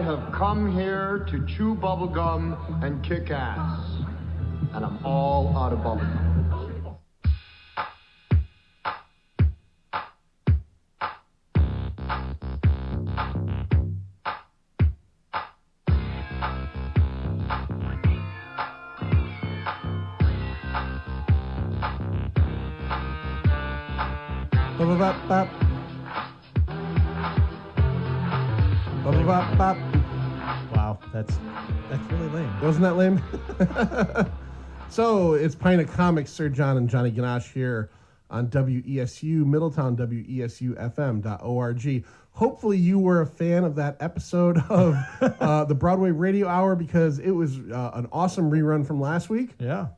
have come here to chew bubblegum and kick ass. And I'm all out of bubblegum. Wow, that's really lame. Wasn't that lame? So it's Pint of Comics, Sir John and Johnny Ganache here on WESU Middletown, WESUFM.org. Hopefully you were a fan of that episode of the Broadway Radio Hour, because it was an awesome rerun from last week. Yeah.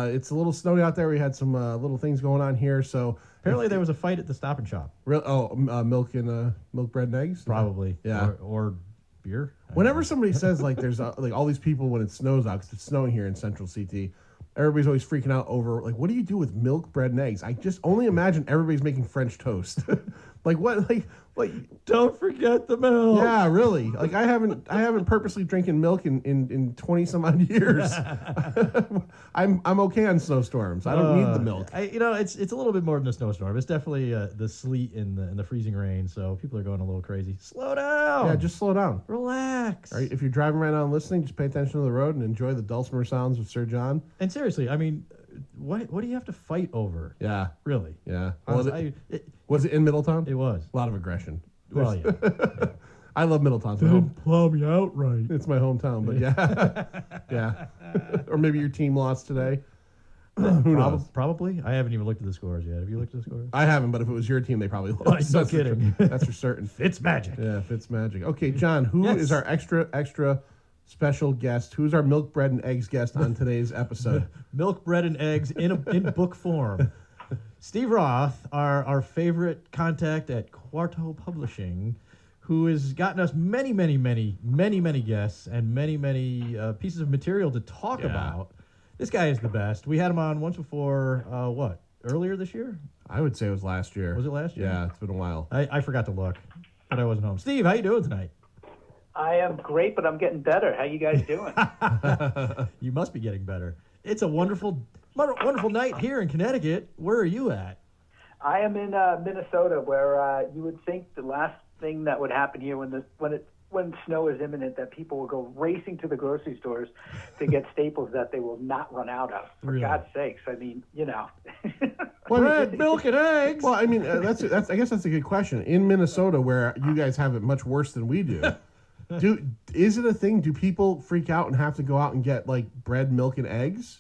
It's a little snowy out there. We had some little things going on here. So apparently there was a fight at the Stop and Shop. Milk and milk, bread and eggs? Probably. Yeah. Or beer. Whenever somebody says like there's like all these people when it snows out, because it's snowing here in Central CT, everybody's always freaking out over like, what do you do with milk, bread, and eggs? I just only imagine everybody's making French toast. Like what? Like don't forget the milk. Yeah, really. Like I haven't purposely drinking milk in 20 some odd years. I'm okay on snowstorms. I don't need the milk. It's a little bit more than a snowstorm. It's definitely the sleet and the freezing rain. So people are going a little crazy. Slow down. Yeah, just slow down. Relax. All right, if you're driving right now and listening, just pay attention to the road and enjoy the dulcimer sounds of Sir John. And seriously, I mean, what do you have to fight over? Yeah. Really? Yeah. Well, was it in Middletown? It was. A lot of aggression. Well, yeah. I love Middletown. Didn't plow me out right. It's my hometown, but yeah. Yeah. Or maybe your team lost today. Who knows? Probably. I haven't even looked at the scores yet. Have you looked at the scores? I haven't, but if it was your team, they probably lost. No kidding. That's for certain. Fitzmagic. Yeah, Fitzmagic. Okay, John, who is our extra special guest? Who's our milk, bread, and eggs guest on today's episode? Milk, bread, and eggs in book form. Steve Roth, our favorite contact at Quarto Publishing, who has gotten us many guests and many pieces of material to talk about. This guy is the best. We had him on once before, earlier this year? I would say it was last year. Was it last year? Yeah, it's been a while. I forgot to look, but I wasn't home. Steve, how you doing tonight? I am great, but I'm getting better. How you guys doing? You must be getting better. It's a wonderful night here in Connecticut. Where are you at? I am in Minnesota, where you would think the last thing that would happen here when snow is imminent, that people will go racing to the grocery stores to get staples that they will not run out of. For really? God's sakes, I mean, Bread, milk, and eggs. Well, I mean, that's I guess that's a good question. In Minnesota, where you guys have it much worse than we do. Is it a thing? Do people freak out and have to go out and get like bread, milk, and eggs?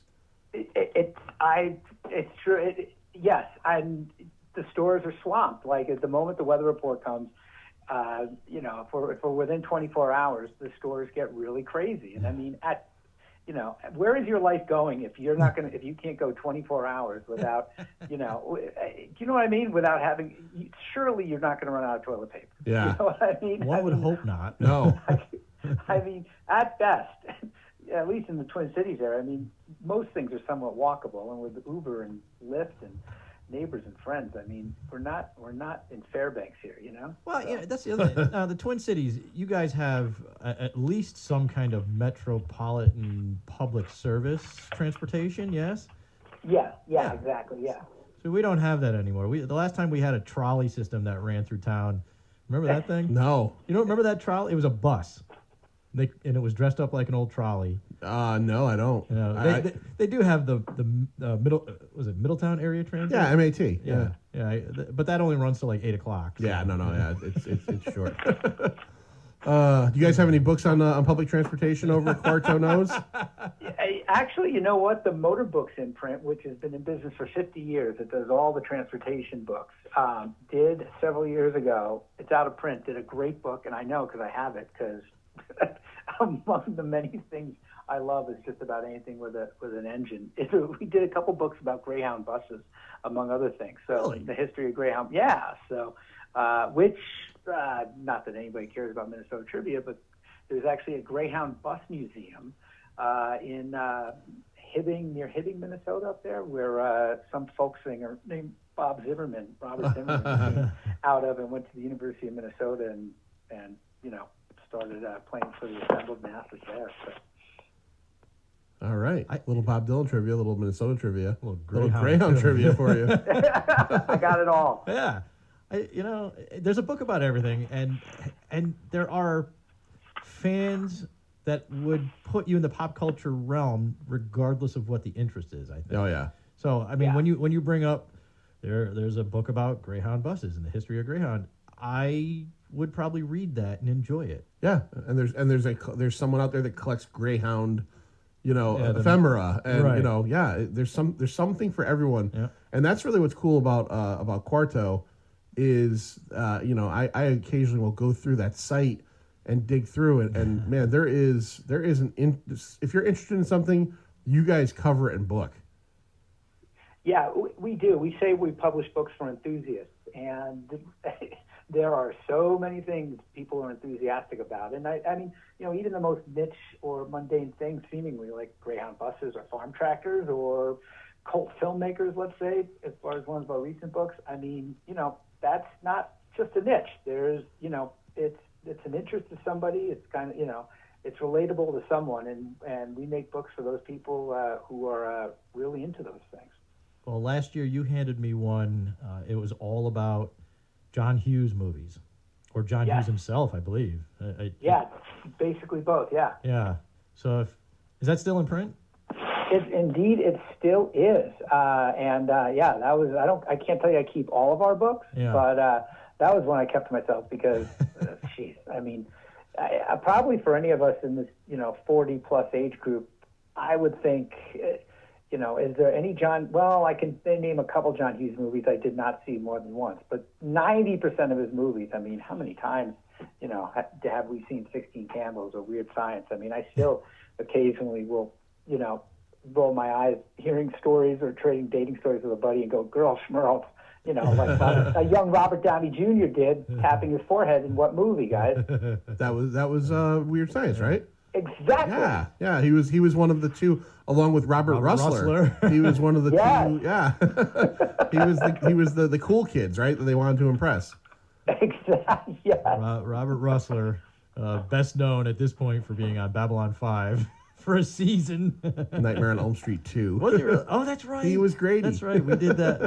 It's true. Yes, and the stores are swamped. Like at the moment the weather report comes, if we're within 24 hours, the stores get really crazy. And I mean, where is your life going if you can't go 24 hours without, do you know what I mean? Without surely you're not going to run out of toilet paper. Yeah. You know what I mean? One would hope not. No. I mean, at best, at least in the Twin Cities area, I mean, most things are somewhat walkable, and with Uber and Lyft and neighbors and friends, I mean, we're not in Fairbanks here, Well, that's the other thing. The Twin Cities, you guys have at least some kind of metropolitan public service transportation, yes? Yeah, exactly, yeah. So we don't have that anymore. The last time we had a trolley system that ran through town, remember that thing? No. You don't remember that trolley? It was a bus. And it was dressed up like an old trolley. No, I don't. They do have the Middletown area transit? Yeah, MAT. Yeah. But that only runs till like 8 o'clock. So. Yeah, no, it's short. Do you guys have any books on public transportation over at Quarto Nose? Actually, you know what? The Motor Books imprint, which has been in business for 50 years, it does all the transportation books, did several years ago. It's out of print. Did a great book, and I know because I have it, because among the many things I love is just about anything with an engine. We did a couple books about Greyhound buses, among other things. So really? The history of Greyhound, yeah. So, which not that anybody cares about Minnesota trivia, but there's actually a Greyhound bus museum in Hibbing, near Hibbing, Minnesota, up there, where some folk singer named Robert Zimmerman came out of and went to the University of Minnesota and started playing for the assembled masses there. So. All right. Little Bob Dylan trivia, little Minnesota trivia, Little Greyhound trivia for you. I got it all. Yeah. There's a book about everything, and there are fans that would put you in the pop culture realm regardless of what the interest is, I think. Oh, yeah. So, I mean, Yeah. when you bring up there's a book about Greyhound buses and the history of Greyhound, I would probably read that and enjoy it. Yeah, and there's someone out there that collects Greyhound, ephemera, and right. there's something for everyone, Yeah. and that's really what's cool about Quarto, is I occasionally will go through that site and dig through it, and man, there is if you're interested in something, you guys cover it in book. Yeah, we do. We say we publish books for enthusiasts, and there are so many things people are enthusiastic about. And I mean, even the most niche or mundane things, seemingly, like Greyhound buses or farm tractors or cult filmmakers, let's say, as far as one of our recent books. I mean, that's not just a niche. There's, it's an interest to somebody. It's kind of, it's relatable to someone, and we make books for those people who are really into those things. Well, last year you handed me one. It was all about John Hughes movies, or John Hughes himself, I believe. Basically both. Yeah. Yeah. So, is that still in print? Indeed, it still is. That was. I can't tell you I keep all of our books, but that was one I kept to myself because, jeez, I mean, I probably for any of us in this 40 plus age group, I would think. Is there any I can name a couple John Hughes movies I did not see more than once, but 90% of his movies, I mean, how many times, have we seen 16 Candles or Weird Science? I mean, I still occasionally will, roll my eyes hearing stories or trading dating stories with a buddy and go, girl, schmerl, like a young Robert Downey Jr. did, tapping his forehead in what movie, guys? That was Weird Science, right? Exactly. Yeah. He was one of the two, along with Robert Russler. He was one of the two. Yeah. he was the cool kids, right? That they wanted to impress. Exactly. Yeah. Robert Russler, best known at this point for being on Babylon 5 for a season. Nightmare on Elm Street 2. Was he really? Oh, that's right. He was Grady. That's right. We did that.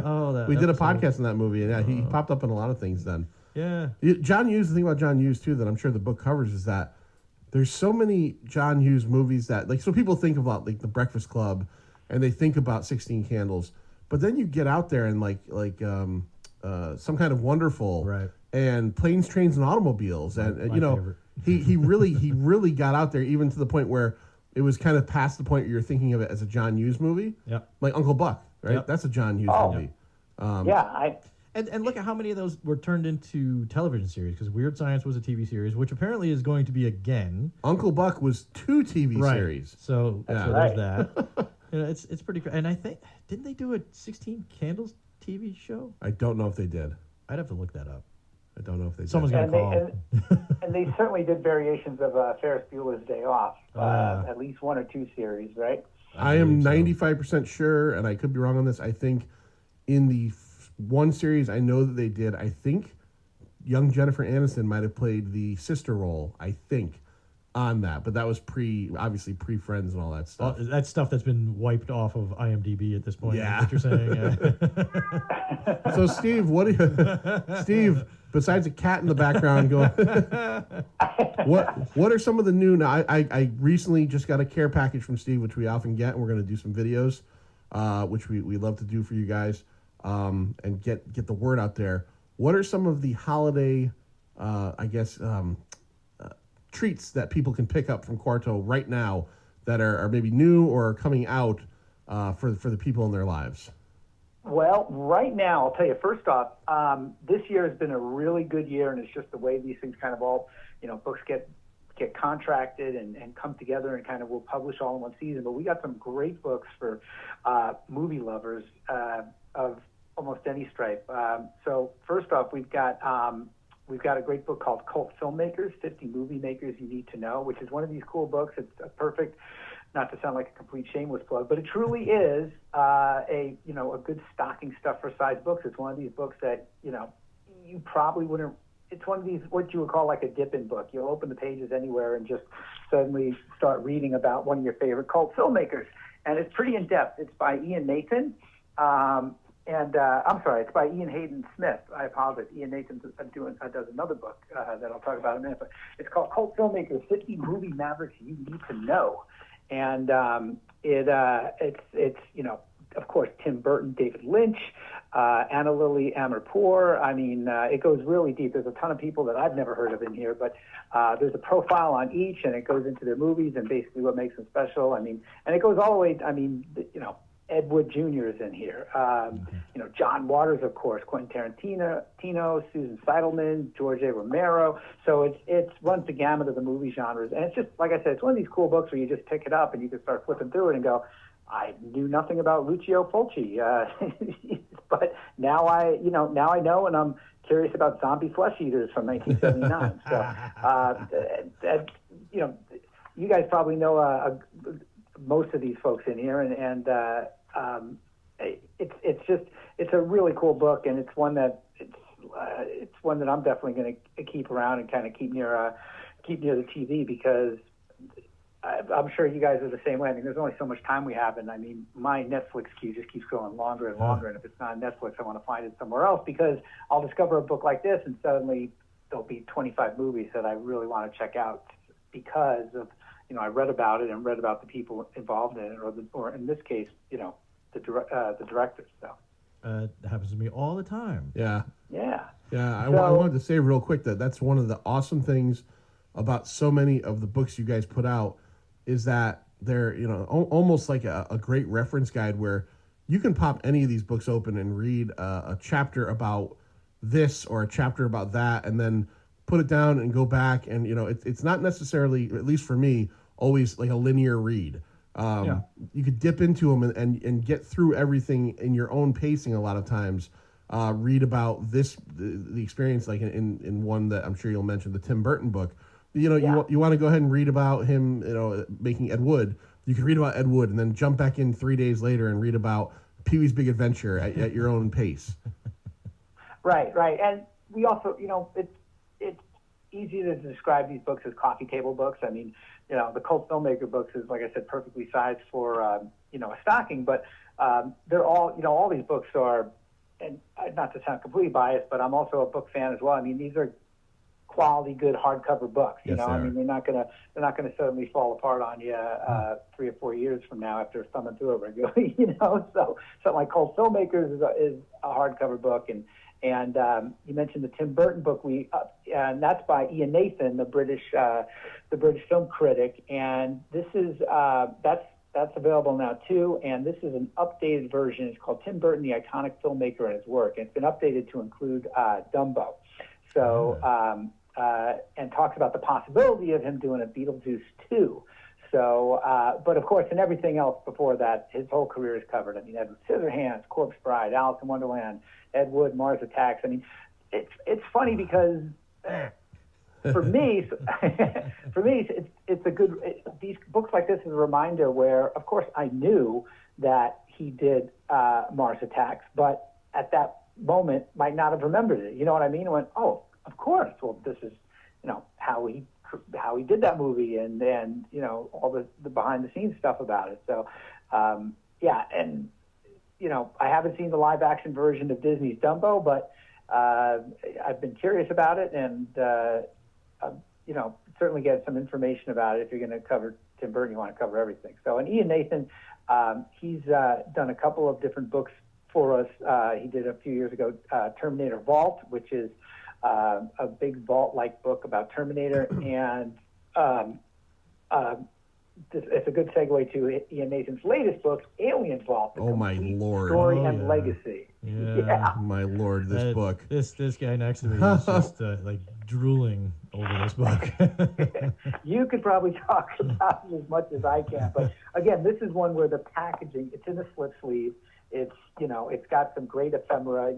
We did a podcast on that movie, and he popped up in a lot of things then. Yeah. John Hughes. The thing about John Hughes too that I'm sure the book covers is that there's so many John Hughes movies that, so people think about like The Breakfast Club, and they think about 16 Candles, but then you get out there and Some Kind of Wonderful, right, and Planes, Trains, and Automobiles, and he really got out there, even to the point where it was kind of past the point where you're thinking of it as a John Hughes movie, like Uncle Buck, right? Yep. That's a John Hughes movie. And look at how many of those were turned into television series, because Weird Science was a TV series, which apparently is going to be again. Uncle Buck was 2 TV series. So there's that. It's pretty. And I think, didn't they do a 16 Candles TV show? I don't know if they did. I'd have to look that up. I don't know if they Someone's did. going to call. And they certainly did variations of Ferris Bueller's Day Off, at least 1 or 2 series, right? I am 95% sure, and I could be wrong on this. I think in the one series I know that they did, I think young Jennifer Aniston might have played the sister role, I think, on that. But that was obviously pre-Friends and all that stuff. That's stuff that's been wiped off of IMDb at this point. Yeah. What you're saying. So, Steve, Steve, besides a cat in the background going, what are some of the new? Now, I recently just got a care package from Steve, which we often get, and we're going to do some videos, which we love to do for you guys. And get the word out there. What are some of the holiday, treats that people can pick up from Quarto right now that are maybe new or coming out for the people in their lives? Well, right now, I'll tell you, first off, this year has been a really good year, and it's just the way these things kind of all, books get contracted and come together and kind of will publish all in one season. But we got some great books for movie lovers of almost any stripe. So first off, we've got a great book called Cult Filmmakers, 50 Movie Makers You Need to Know, which is one of these cool books. It's a perfect, not to sound like a complete shameless plug, but it truly is a good stocking stuffer size books. It's one of these books that, you probably wouldn't it's one of these what you would call like a dip-in book. You'll open the pages anywhere and just suddenly start reading about one of your favorite cult filmmakers, and it's pretty in depth. It's by Ian Nathan. I'm sorry, it's by Ian Hayden Smith. I apologize. Ian Nathan does another book that I'll talk about in a minute. But it's called Cult Filmmakers: 50 Movie Mavericks You Need to Know. And it's of course, Tim Burton, David Lynch, Anna Lily Amirpour. I mean, it goes really deep. There's a ton of people that I've never heard of in here, but there's a profile on each, and it goes into their movies and basically what makes them special. I mean, and it goes all the way. I mean, Ed Wood Jr. is in here. John Waters, of course, Quentin Tarantino, Susan Seidelman, George A. Romero. So it runs the gamut of the movie genres. And it's just, like I said, it's one of these cool books where you just pick it up and you can start flipping through it and go, I knew nothing about Lucio Fulci. But now I know, and I'm curious about zombie flesh eaters from 1979. So, you guys probably know most of these folks in here, and it's a really cool book, and it's one that I'm definitely going to keep around and kind of keep near the TV, because I'm sure you guys are the same way. I mean, there's only so much time we have, and I mean, my Netflix queue just keeps growing longer and longer. And if it's not on Netflix, I want to find it somewhere else, because I'll discover a book like this, and suddenly there'll be 25 movies that I really want to check out because of, I read about it and read about the people involved in it, or in this case, the directors. So it happens to me all the time. Yeah. Yeah. Yeah. I wanted to say real quick that's one of the awesome things about so many of the books you guys put out, is that they're, almost like a great reference guide where you can pop any of these books open and read a chapter about this or a chapter about that, and then put it down and go back. And, it's not necessarily, at least for me, always like a linear read. You could dip into them and get through everything in your own pacing a lot of times. Read about the experience, like in one that I'm sure you'll mention, the Tim Burton book. You want to go ahead and read about him, making Ed Wood. You can read about Ed Wood and then jump back in 3 days later and read about Pee-wee's Big Adventure at your own pace. Right. And we also, it's easy to describe these books as coffee table books. I mean, the Cult Filmmaker books is, like I said, perfectly sized for, a stocking, but they're all these books are, and not to sound completely biased, but I'm also a book fan as well. I mean, these are quality, good hardcover books. Yes, I mean, they're not gonna suddenly fall apart on you 3 or 4 years from now after thumbing through it regularly. So something like Cult Filmmakers is a hardcover book, and you mentioned the Tim Burton book. And that's by Ian Nathan, the British film critic, and this is that's available now too. And this is an updated version. It's called Tim Burton, the Iconic Filmmaker and His Work. And it's been updated to include Dumbo. So, and talks about the possibility of him doing a Beetlejuice 2. So, but of course, in everything else before that, his whole career is covered. I mean, Edward Scissorhands, Corpse Bride, Alice in Wonderland, Ed Wood, Mars Attacks. I mean, it's funny because for me, it's a good. These books like this is a reminder where, of course, I knew that he did Mars Attacks, but at that moment might not have remembered it. You know what I mean? I went, oh, of course. Well, this is, how he did that movie, and all the behind the scenes stuff about it. So, and I haven't seen the live action version of Disney's Dumbo, but I've been curious about it, and certainly get some information about it. If you're going to cover Tim Burton, you want to cover everything. So, and Ian Nathan, he's done a couple of different books for us. He did a few years ago Terminator Vault, which is a big vault-like book about Terminator, and it's a good segue to Ian Nathan's latest book, Alien Vault. Oh my lord! Story and Legacy. Yeah. My lord, this book. This guy next to me is just like drooling over this book. You could probably talk about it as much as I can, but again, this is one where the packaging, it's in a slip sleeve. It's it's got some great ephemera.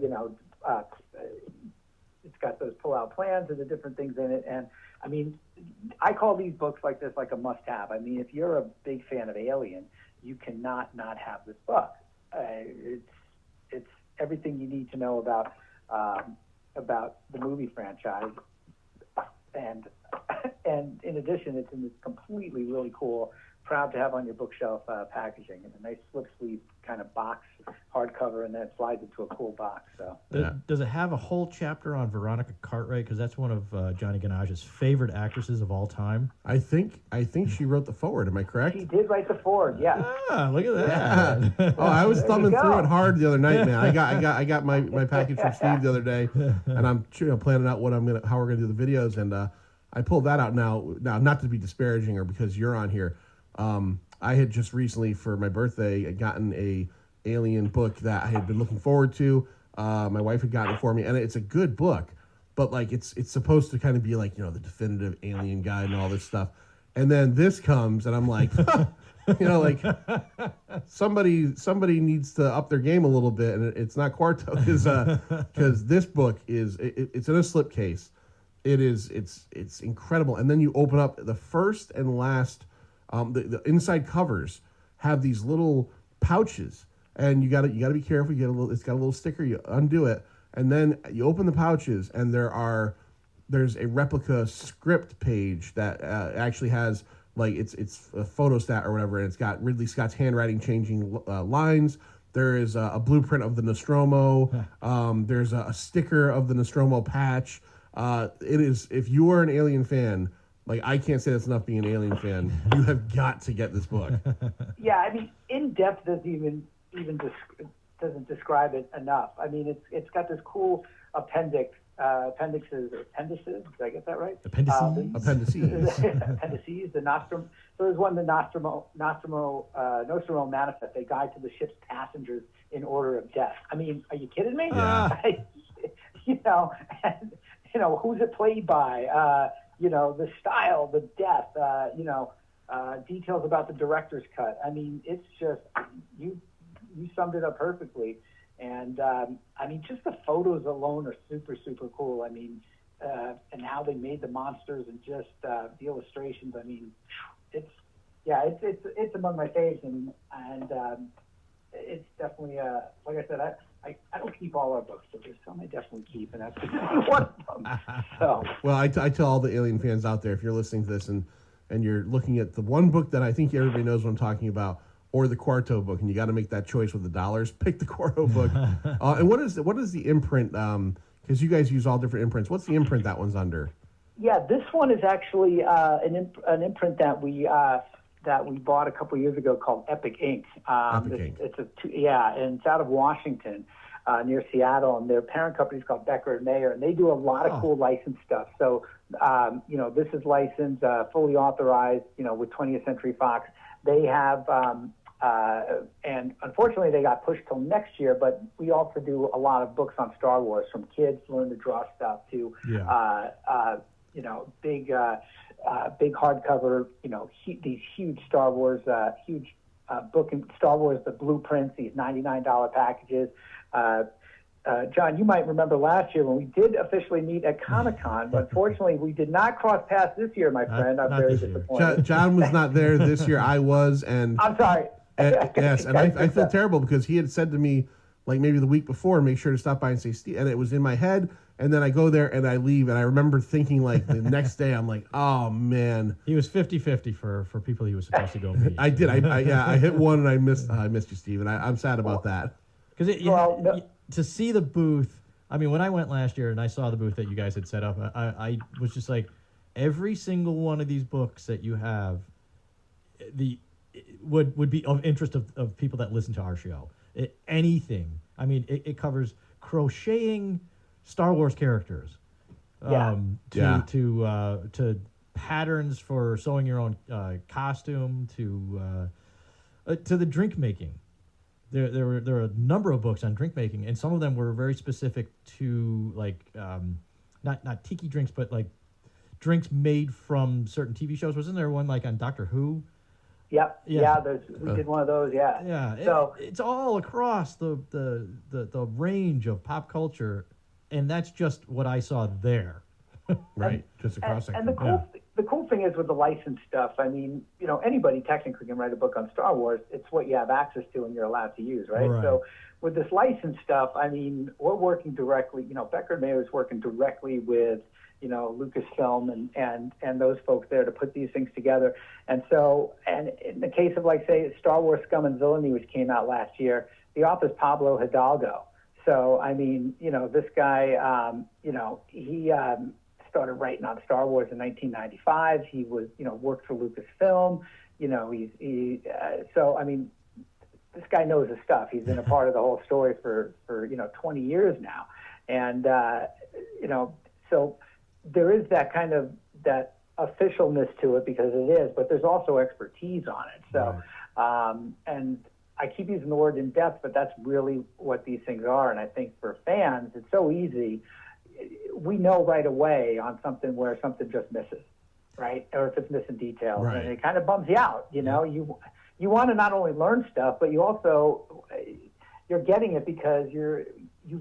It's got those pull-out plans and the different things in it. And, I mean, I call these books like this like a must-have. I mean, if you're a big fan of Alien, you cannot not have this book. It's everything you need to know about about the movie franchise, and in addition, it's in this completely really cool, proud to have on your bookshelf packaging, and a nice slip sleeve kind of box, hardcover, and then it slides into a cool box. So does it have a whole chapter on Veronica Cartwright? Because that's one of Johnny Ganache's favorite actresses of all time. I think she wrote the foreword. Am I correct? She did write the foreword. Yeah. Ah, look at that. Yeah. Oh, I was thumbing go. through it hard the other night, man. I got my package from Steve the other day, and I'm planning out how we're gonna do the videos, and I pulled that out now. Now, not to be disparaging or because you're on here. I had just recently, for my birthday, gotten a Alien book that I had been looking forward to. My wife had gotten it for me, and it's a good book, but like it's supposed to kind of be like, the definitive Alien guide and all this stuff. And then this comes, and I'm like, like somebody needs to up their game a little bit, and it's not Quarto, because this book it's in a slipcase. It's incredible, and then you open up the first and last. The inside covers have these little pouches, and you gotta be careful. It's got a little sticker. You undo it, and then you open the pouches, and there's a replica script page that actually has it's a photostat or whatever, and it's got Ridley Scott's handwriting changing lines. There is a blueprint of the Nostromo. There's a sticker of the Nostromo patch. It is, if you are an Alien fan. Like, I can't say that's enough being an Alien fan. You have got to get this book. Yeah, I mean, in depth doesn't describe it enough. I mean, it's got this cool appendices. Did I get that right? Appendices. Appendices. The Nostromo. So there's one, the Nostromo Manifest, a guide to the ship's passengers in order of death. I mean, are you kidding me? Yeah. Who's it played by? The style, the death, details about the director's cut. I mean, it's just, you summed it up perfectly. And, just the photos alone are super, super cool. I mean, and how they made the monsters and just the illustrations. I mean, it's among my faves. And it's definitely, like I said, I don't keep all our books, but there's some I definitely keep, and that's one of them. So. Well, I tell all the Alien fans out there, if you're listening to this and you're looking at the one book that I think everybody knows what I'm talking about, or the Quarto book, and you got to make that choice with the dollars, pick the Quarto book. And what is the imprint? Because you guys use all different imprints. What's the imprint that one's under? Yeah, this one is actually an imprint that we bought a couple years ago called Epic Ink. Ink. And it's out of Washington, near Seattle, and their parent company is called Becker and Mayer, and they do a lot of cool licensed stuff. So, this is licensed, fully authorized, with 20th Century Fox. They have, and unfortunately they got pushed till next year, but we also do a lot of books on Star Wars, from kids learn to draw stuff to, big hardcover, these huge Star Wars, book in Star Wars, the blueprints, these $99 packages. John, you might remember last year when we did officially meet at Comic-Con, but unfortunately we did not cross paths this year, my friend. I'm very disappointed. John was not there this year. I was, and I'm sorry. Yes, and I feel terrible because he had said to me, like maybe the week before, make sure to stop by and say Steve, and it was in my head. And then I go there and I leave, and I remember thinking, like, the next day, I'm like, oh, man. He was 50-50 for people he was supposed to go meet. I did. I hit one, and I missed you, Steve, and I'm sad about that. Because to see the booth, I mean, when I went last year and I saw the booth that you guys had set up, I was just like, every single one of these books that you have would be of interest of people that listen to our show. Anything. I mean, it covers crocheting Star Wars characters, to patterns for sewing your own costume, to the drink making. There were a number of books on drink making, and some of them were very specific to not tiki drinks, but like drinks made from certain TV shows. Wasn't there one like on Doctor Who? Yep. Yeah. We did one of those. Yeah. Yeah. So it's all across the range of pop culture. And that's just what I saw there. Right, just across. And the the cool thing is with the licensed stuff, I mean, anybody technically can write a book on Star Wars. It's what you have access to and you're allowed to use, right? So with this licensed stuff, I mean, we're working directly, Becker and Mayer is working directly with, Lucasfilm and those folks there to put these things together. And so, and in the case of, like, say, Star Wars Scum and Villainy, which came out last year, the author's Pablo Hidalgo. So, I mean, this guy, he started writing on Star Wars in 1995. He was, worked for Lucasfilm. So, I mean, this guy knows his stuff. He's been a part of the whole story for 20 years now. And, so there is that kind of, that officialness to it because it is, but there's also expertise on it. So, and I keep using the word in depth, but that's really what these things are. And I think for fans, it's so easy. We know right away on something where something just misses, right? Or if it's missing details, and it kind of bums you out. You want to not only learn stuff, but you're getting it because you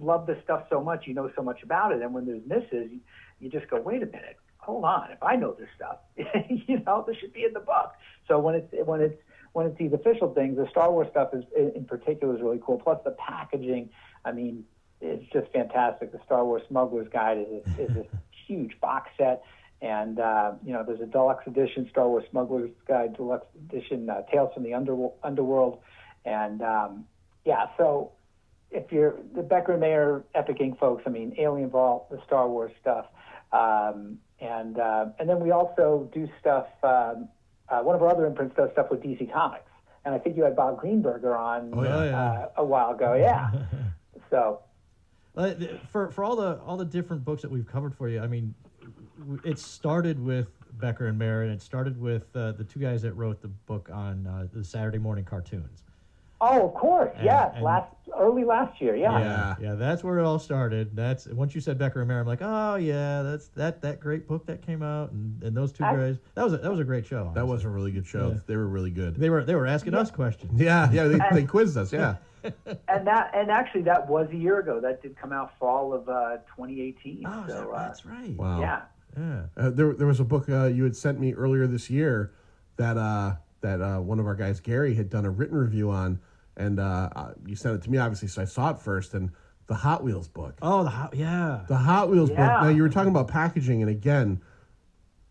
love this stuff so much, you know so much about it, and when there's misses, you just go, wait a minute, hold on, if I know this stuff, this should be in the book. So when it's these official things, the Star Wars stuff in particular is really cool. Plus the packaging, I mean, it's just fantastic. The Star Wars Smuggler's Guide is a huge box set. And, there's a deluxe edition, Star Wars Smuggler's Guide deluxe edition, Tales from the Underworld. And, so if you're the Becker and Mayer Epic Ink folks, I mean, Alien Vault, the Star Wars stuff. And then we also do stuff, one of our other imprints does stuff with DC Comics. And I think you had Bob Greenberger on a while ago. Yeah. So. For all the different books that we've covered for you, I mean, it started with Becker and Mayer, and it started with the two guys that wrote the book on the Saturday morning cartoons. Oh, of course, yes, early last year, yeah. That's where it all started. That's once you said Becker and Mayer, I'm like, oh yeah, that's that great book that came out, and those two guys. That was a great show. Honestly. That was a really good show. Yeah. They were really good. They were asking us questions. Yeah, they quizzed us. Yeah. And actually that was a year ago. That did come out fall of 2018. Oh, so, that's right. Wow. Yeah. There was a book you had sent me earlier this year that one of our guys, Gary, had done a written review on, and you sent it to me, obviously, so I saw it first, and the Hot Wheels book. Oh, the Hot Wheels book. Now, you were talking about packaging, and again,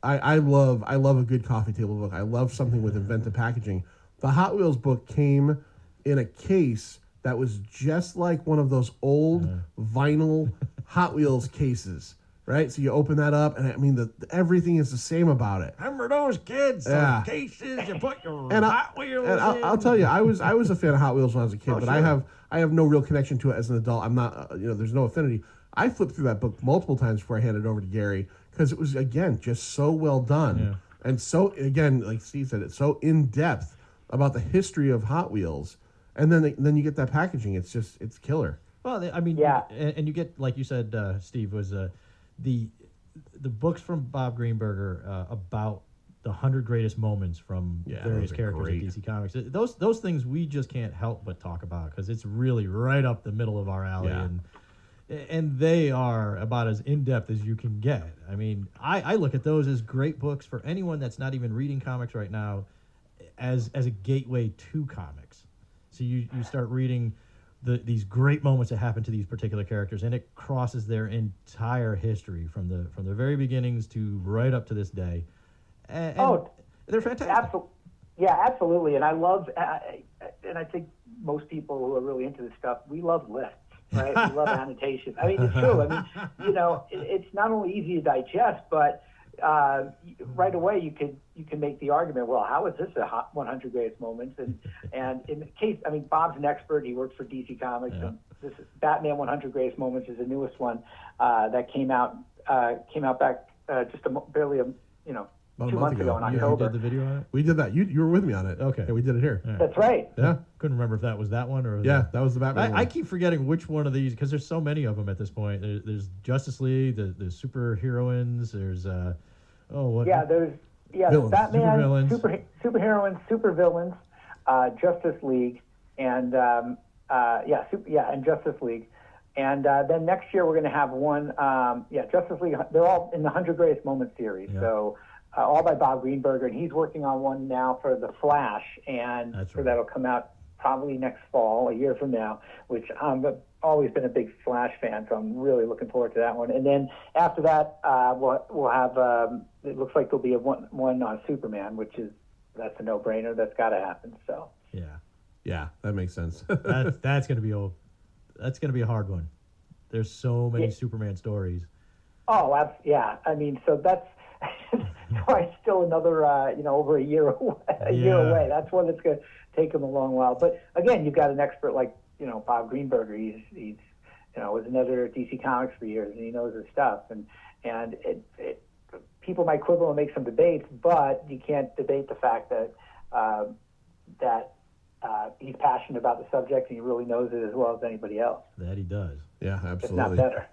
I love a good coffee table book. I love something with inventive packaging. The Hot Wheels book came in a case that was just like one of those old vinyl Hot Wheels cases, right? So you open that up, and I mean, everything is the same about it. Remember those kids? Yeah. Cases you put your Hot Wheels in. I'll tell you, I was a fan of Hot Wheels when I was a kid, but sure. I have no real connection to it as an adult. I'm not, there's no affinity. I flipped through that book multiple times before I handed it over to Gary because it was, again, just so well done. Yeah. And so, again, like Steve said, it's so in-depth about the history of Hot Wheels. And then you get that packaging. It's killer. Well, I mean, and you get, like you said, Steve, was the books from Bob Greenberger about the 100 greatest moments from various characters in DC Comics. Those things we just can't help but talk about because it's really right up the middle of our alley, and they are about as in depth as you can get. I mean, I look at those as great books for anyone that's not even reading comics right now, as a gateway to comics. So you start reading these great moments that happen to these particular characters, and it crosses their entire history from the very beginnings to right up to this day. And they're fantastic. Absolutely. And I love, and I think most people who are really into this stuff, we love lists, right? We love annotation. I mean, it's true. I mean, it's not only easy to digest, but right away you can make the argument, well, how is this a hot 100 greatest moments? And in the case, I mean, Bob's an expert. He works for DC Comics, and this is Batman 100 greatest moments is the newest one that came out back barely 2 months ago in October. You did the video on it? We did that. You were with me on it. Okay. Yeah, we did it here. Yeah. That's right. Yeah. Couldn't remember if that was that one or that was the Batman one. I keep forgetting which one of these because there's so many of them at this point. There's Justice League, the superheroines. There's there's villains, Batman, superheroines, supervillains, Justice League, and and Justice League. And then next year we're going to have one, Justice League. They're all in the 100 Greatest Moments series. Yeah. So all by Bob Greenberger, and he's working on one now for The Flash, and that'll come out probably next fall, a year from now, which I've always been a big Flash fan, so I'm really looking forward to that one. And then after that, we'll have, it looks like there'll be one on Superman, that's a no-brainer. That's got to happen. So yeah, that makes sense. that's going to be that's going to be a hard one. There's so many Superman stories. Oh, yeah. I mean, so that's probably still another, over a year away. That's one that's going to take him a long while. But again, you've got an expert like, Bob Greenberger. He's was an editor at DC Comics for years, and he knows his stuff. And people might quibble and make some debates, but you can't debate the fact that he's passionate about the subject and he really knows it as well as anybody else. That he does. Yeah, absolutely. If not better.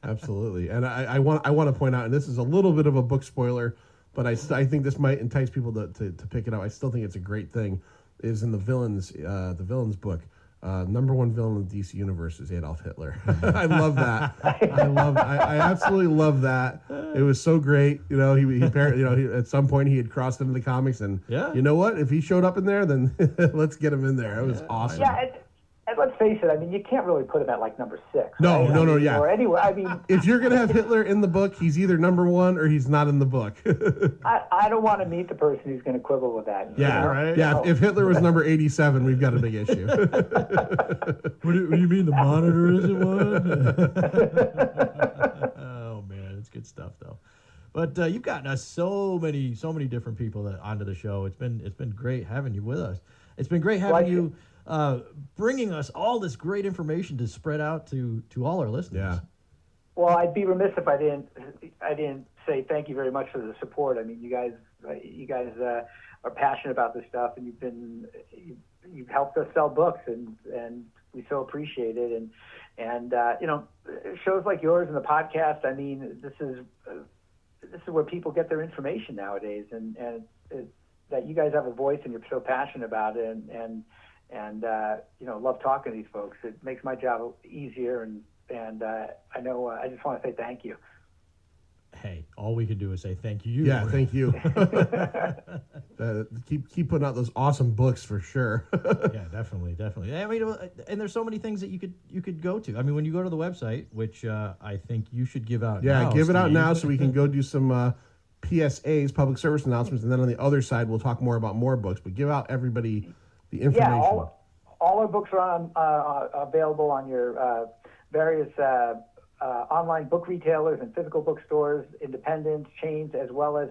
Absolutely. And I want to point out, and this is a little bit of a book spoiler, but I think this might entice people to pick it up. I still think it's a great thing. Is in the villains book. Number one villain in the DC universe is Adolf Hitler. I love that. I absolutely love that. It was so great. He at some point he had crossed into the comics, and you know what? If he showed up in there, then let's get him in there. It was awesome. Yeah, and let's face it. I mean, you can't really put him at like number 6. No, right? no, yeah. Or anywhere. I mean, if you're gonna have Hitler in the book, he's either number 1 or he's not in the book. I don't want to meet the person who's going to quibble with that. Yeah, right. Yeah, if Hitler was number 87, we've got a big issue. What do you mean the Monitor isn't one? Oh man, it's good stuff though. But you've gotten us so many different people onto the show. It's been great having you with us. It's been great having you bringing us all this great information to spread out to all our listeners. Yeah. Well, I'd be remiss if I didn't say thank you very much for the support. I mean, you guys are passionate about this stuff, and you've helped us sell books, and we so appreciate it. And shows like yours and the podcast. I mean, this is where people get their information nowadays, and that you guys have a voice and you're so passionate about it, and love talking to these folks. It makes my job easier, and I know I just want to say thank you. Hey, all we can do is say thank you. Yeah, thank you. Keep putting out those awesome books for sure. Yeah, definitely. I mean, and there's so many things that you could go to. I mean, when you go to the website, which I think you should give out. Yeah, now, give it out Steve. now so we can go do some PSAs, public service announcements, and then on the other side we'll talk more about more books. But give out everybody the information. Yeah, all our books are available on your various online book retailers and physical bookstores, independent chains, as well as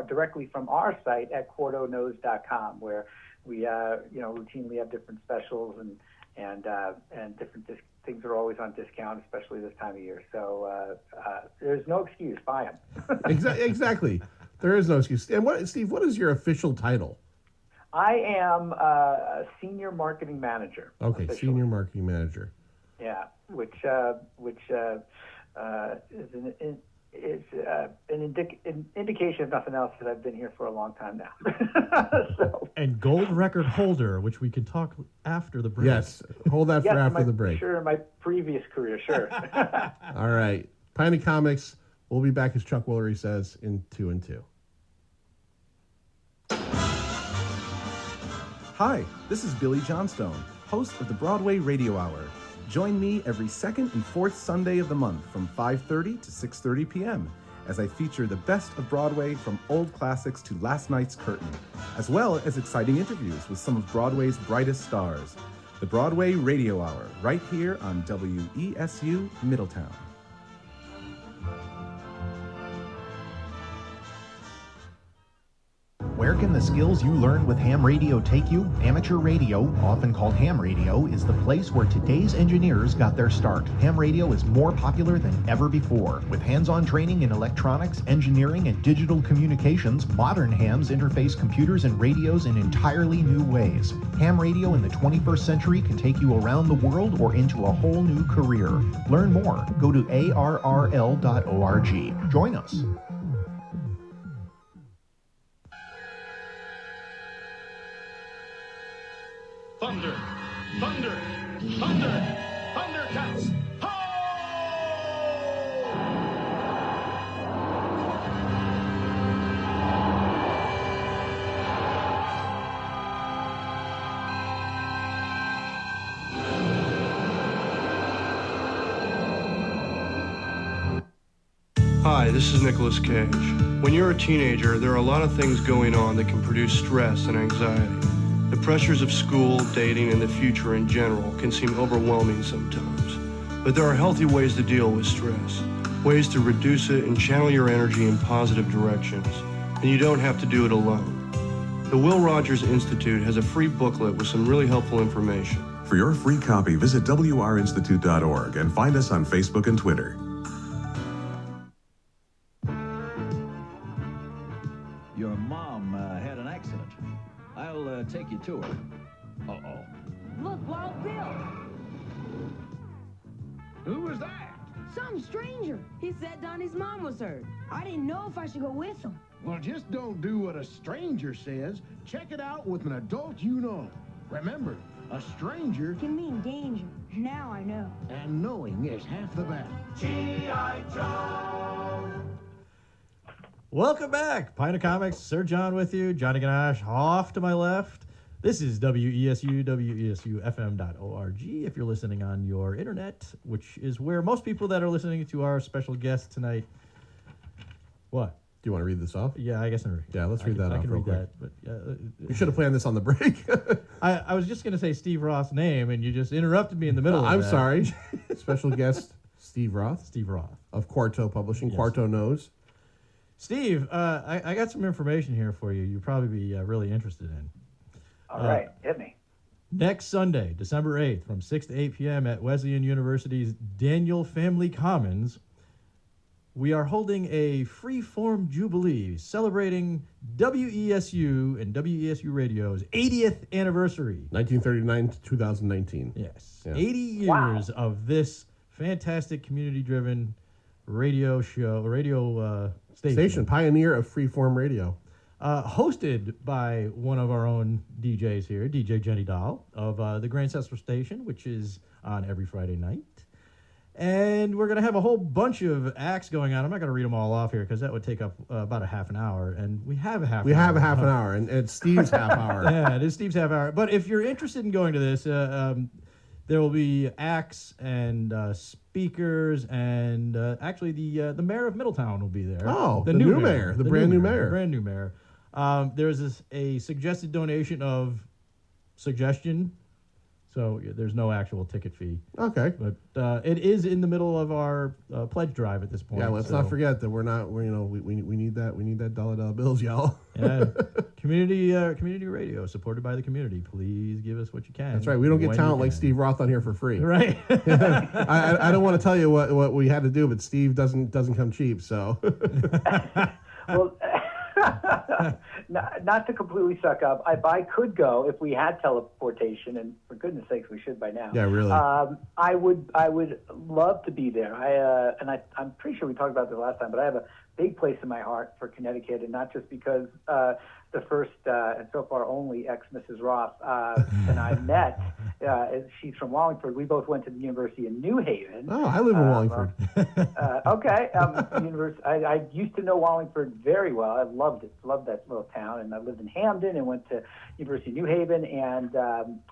directly from our site at quartoknows.com, where we routinely have different specials and different things are always on discount, especially this time of year. So there's no excuse. Buy them. Exactly. There is no excuse. And Steve, what is your official title? I am a senior marketing manager. Okay, officially. Senior marketing manager. Yeah, which is an indication, if nothing else, that I've been here for a long time now. So. And gold record holder, which we can talk after the break. Yes, hold that for after the break. Sure, my previous career, sure. All right, Pine of Comics. We'll be back, as Chuck Woolery says, in 2 and 2. Hi, this is Billy Johnstone, host of the Broadway Radio Hour. Join me every second and fourth Sunday of the month from 5:30 to 6:30 p.m. as I feature the best of Broadway from old classics to last night's curtain, as well as exciting interviews with some of Broadway's brightest stars. The Broadway Radio Hour, right here on WESU Middletown. Where can the skills you learned with ham radio take you? Amateur radio, often called ham radio, is the place where today's engineers got their start. Ham radio is more popular than ever before. With hands-on training in electronics, engineering, and digital communications, modern hams interface computers and radios in entirely new ways. Ham radio in the 21st century can take you around the world or into a whole new career. Learn more. Go to arrl.org. Join us. Thunder, thunder, thunder, Thundercats, ho! Hi, this is Nicolas Cage. When you're a teenager, there are a lot of things going on that can produce stress and anxiety. The pressures of school, dating, and the future in general can seem overwhelming sometimes. But there are healthy ways to deal with stress, ways to reduce it and channel your energy in positive directions. And you don't have to do it alone. The Will Rogers Institute has a free booklet with some really helpful information. For your free copy, visit wrinstitute.org and find us on Facebook and Twitter. Your mom had an accident. I'll take you to her. Uh-oh. Look, Wild Bill. Who was that? Some stranger. He said Donnie's mom was hurt. I didn't know if I should go with him. Well, just don't do what a stranger says. Check it out with an adult you know. Remember, a stranger Can mean danger. Now I know. and knowing is half the battle. G.I. Joe. Welcome back. Pint of Comics, Sir John with you. Johnny Ganache off to my left. This is WESU, WESUFM.org. If you're listening on your internet, which is where most people that are listening to our special guest tonight. What? Do you want to read this off? Yeah, I guess I'm. Yeah, let's read that off I can real read quick. that. But We should have planned this on the break. I was just going to say Steve Roth's name, and you just interrupted me in the middle of I'm that. sorry. Special guest Steve Roth Steve Roth of Quarto Publishing. Yes. Quarto knows. Steve, I got some information here for you. You'll probably be really interested in. All right, hit me. Next Sunday, December 8th, from 6 to 8 p.m. at Wesleyan University's Daniel Family Commons, we are holding a free-form jubilee celebrating WESU and WESU Radio's 80th anniversary. 1939 to 2019. Yes. Yeah. 80 years of this fantastic community-driven radio station. Pioneer of freeform radio. Hosted by one of our own DJs here, DJ Jenny Dahl of the Grand Central Station, which is on every Friday night. And we're going to have a whole bunch of acts going on. I'm not going to read them all off here because that would take up about a half an hour. And we have a half an hour. We have a half an hour, and it's Steve's half hour. Yeah, it is Steve's half hour. But if you're interested in going to this, there will be acts and speakers, and actually the mayor of Middletown will be there. Oh, the new mayor, the brand new mayor. The brand new mayor. There's a suggested donation of suggestion, so there's no actual ticket fee. Okay. But it is in the middle of our pledge drive at this point. Yeah, let's not forget that we need that dollar bills, y'all. Yeah, community radio supported by the community. Please give us what you can. That's right. We don't get when talent you like can. Steve Roth on here for free. Right. I don't want to tell you what we had to do, but Steve doesn't come cheap. So. Well, not to completely suck up. If I could go, if we had teleportation, and for goodness sakes, we should by now. Yeah, really. I would love to be there. I'm pretty sure we talked about this last time, but I have a big place in my heart for Connecticut, and not just because the first and so far only ex-Mrs. Roth and I met. She's from Wallingford. We both went to the University in New Haven. Oh, I live in Wallingford. Okay. I used to know Wallingford very well. I loved it. Loved that little town. And I lived in Hamden and went to University of New Haven. And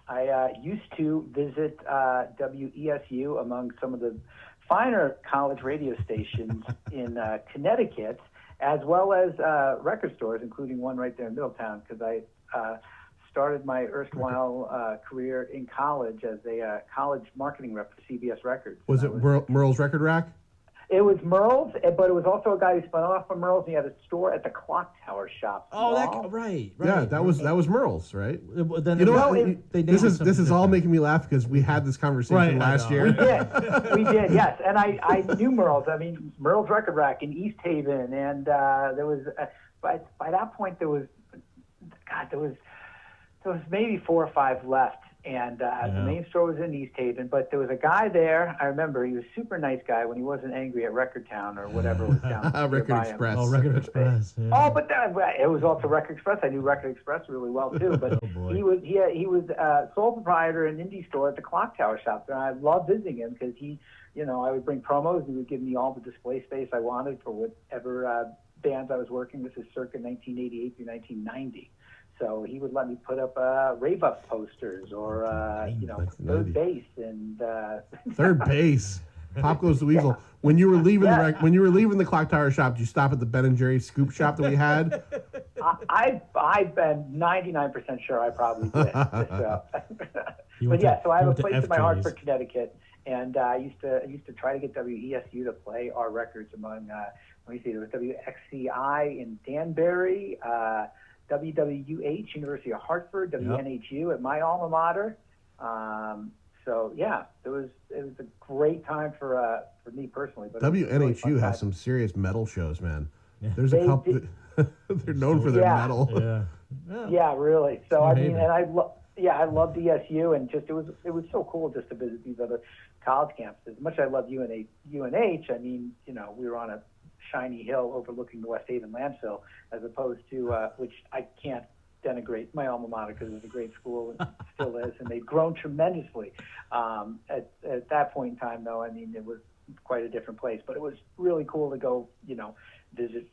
I used to visit WESU among some of the finer college radio stations in Connecticut, as well as record stores, including one right there in Middletown, because I started my erstwhile career in college as a college marketing rep for CBS Records. Was it Merle's Record Rack? It was Merle's, but it was also a guy who spun off from Merle's, and he had a store at the Clock Tower shop. Oh, right. Yeah, that was Merle's, right? Then you know what? this is all making me laugh because we had this conversation last year. We did, yes. And I knew Merle's. I mean, Merle's Record Rack in East Haven, and there was by that point there was maybe 4 or 5 left. And the main store was in East Haven, but there was a guy there. I remember he was a super nice guy when he wasn't angry at Record Town or whatever was down Record Express. Oh, Record Express. Yeah. Oh, but it was also Record Express. I knew Record Express really well too. But he was sole proprietor in an indie store at the Clock Tower shop, and I loved visiting him because I would bring promos and he would give me all the display space I wanted for whatever bands I was working. This is circa 1988 through 1990. So he would let me put up rave up posters or third base and third base. Pop goes the weasel. When you were leaving when you were leaving the Clock Tower shop, did you stop at the Ben and Jerry scoop shop that we had? I've been 99% sure I probably did. So. So I have a place in my heart for Connecticut, and I used to try to get WESU to play our records among. Let me see. There was WXCI in Danbury, WWUH, University of Hartford, WNHU at my alma mater. It was a great time for me personally. But WNHU really has some serious metal shows, man. There's a couple. They're known for their metal. Yeah, really. So I mean, and I loved ESU, and just it was so cool just to visit these other college campuses. As much as I love UNH, I mean, we were on a shiny hill overlooking the West Haven landfill, as opposed to which I can't denigrate my alma mater because it's a great school and still is, and they've grown tremendously. At that point in time, though, I mean, it was quite a different place, but it was really cool to go, visit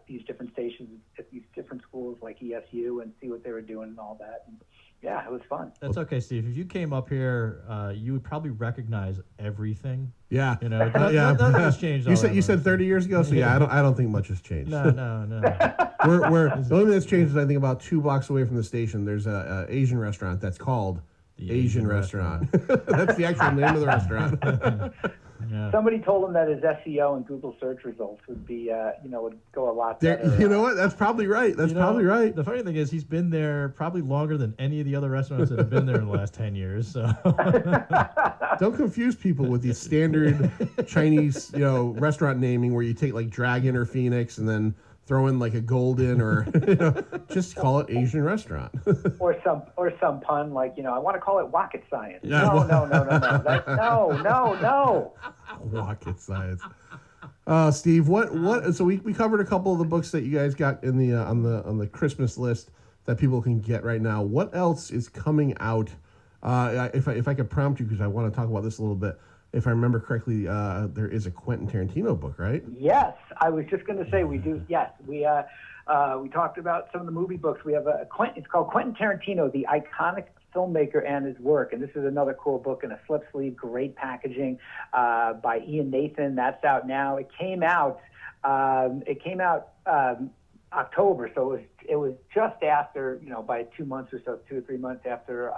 these different stations at these different schools like ESU and see what they were doing and all that. And, it was fun. That's okay, Steve. If you came up here, you would probably recognize everything. Yeah, nothing has changed. You said 30 years ago, so I don't think much has changed. No. We're the only thing that's changed is I think about 2 blocks away from the station. There's a Asian restaurant that's called the Asian restaurant. That's the actual name of the restaurant. Yeah. Somebody told him that his SEO and Google search results would be, would go a lot better. You know what? That's probably right. Probably right. The funny thing is, he's been there probably longer than any of the other restaurants that have been there in the last 10 years. So don't confuse people with these standard Chinese, restaurant naming where you take like Dragon or Phoenix and then throw in like a Golden or just call it Asian restaurant. or some pun like, I want to call it Rocket Science. Yeah. No. No. Rocket Science. Steve, what? So we covered a couple of the books that you guys got in the on the Christmas list that people can get right now. What else is coming out? If I could prompt you, because I want to talk about this a little bit. If I remember correctly, there is a Quentin Tarantino book, right? Yes, I was just going to say we do. Yes, we talked about some of the movie books. We have it's called Quentin Tarantino, the iconic filmmaker and his work, and this is another cool book in a slip sleeve, great packaging by Ian Nathan. That's out now. It came out October, so it was just after, by 2 months or so, 2 or 3 months after.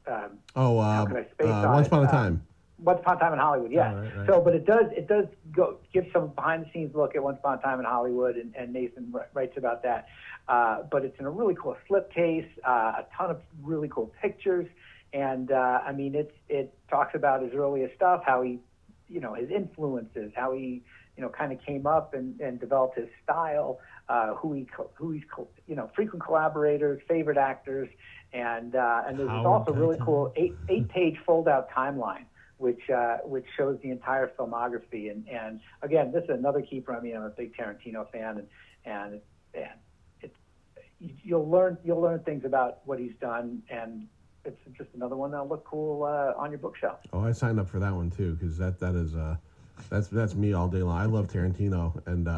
How could I space on Once Upon a Time. Once Upon a Time in Hollywood, yeah. Right. So, but it does go give some behind the scenes look at Once Upon a Time in Hollywood, and Nathan writes about that. But it's in a really cool slipcase, a ton of really cool pictures, and it talks about his earliest stuff, how he, his influences, how he, kind of came up and developed his style, who he's frequent collaborators, favorite actors. And there's also really cool eight-page fold-out timeline, which shows the entire filmography. And again, this is another keeper. I mean, I'm a big Tarantino fan, and you'll learn things about what he's done, and it's just another one that'll look cool on your bookshelf. Oh, I signed up for that one too, because that's me all day long. I love Tarantino, and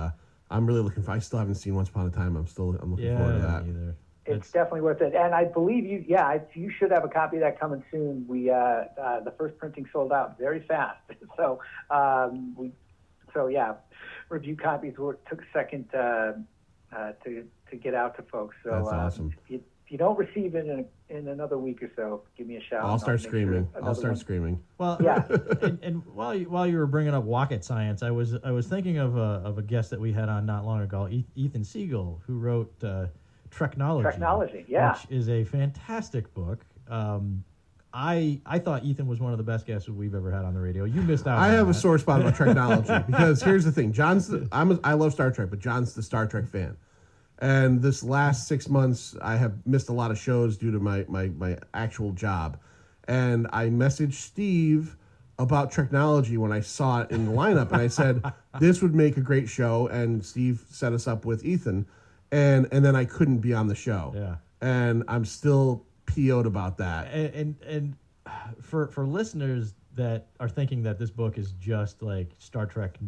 I'm really looking for. I still haven't seen Once Upon a Time. I'm looking forward to that. Either. It's definitely worth it, and I believe you should have a copy of that coming soon. We the first printing sold out very fast, so review copies took a second to get out to folks. So that's awesome. If you don't receive it in another week or so, give me a shout. I'll start screaming. Well, yeah. and while you were bringing up Rocket Science, I was thinking of a guest that we had on not long ago, Ethan Siegel, who wrote Technology, yeah, which is a fantastic book. I thought Ethan was one of the best guests we've ever had on the radio. You missed out. I have a sore spot about technology because here's the thing: I love Star Trek, but John's the Star Trek fan. And this last 6 months, I have missed a lot of shows due to my actual job. And I messaged Steve about technology when I saw it in the lineup, and I said this would make a great show. And Steve set us up with Ethan. And then I couldn't be on the show. Yeah. And I'm still PO'd about that. And for listeners that are thinking that this book is just like Star Trek